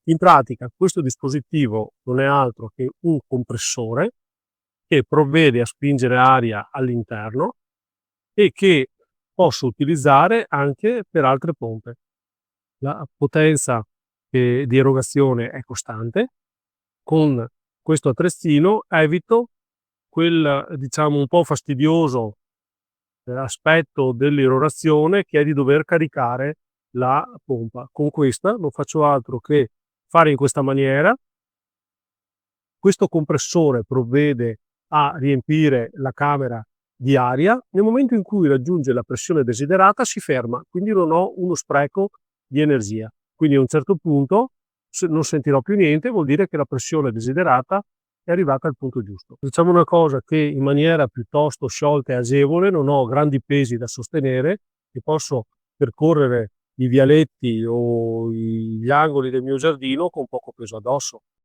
In pratica questo dispositivo non è altro che un compressore che provvede a spingere aria all'interno e che posso utilizzare anche per altre pompe. La potenza di erogazione è costante. Con questo attrezzino evito quel, diciamo, un po' fastidioso aspetto dell'irrorazione, che è di dover caricare la pompa. Con questa non faccio altro che fare in questa maniera. Questo compressore provvede a riempire la camera di aria. Nel momento in cui raggiunge la pressione desiderata si ferma, quindi non ho uno spreco di energia. Quindi a un certo punto non sentirò più niente, vuol dire che la pressione desiderata è arrivata al punto giusto. Diciamo una cosa, che in maniera piuttosto sciolta e agevole, non ho grandi pesi da sostenere e posso percorrere i vialetti o gli angoli del mio giardino con poco peso addosso.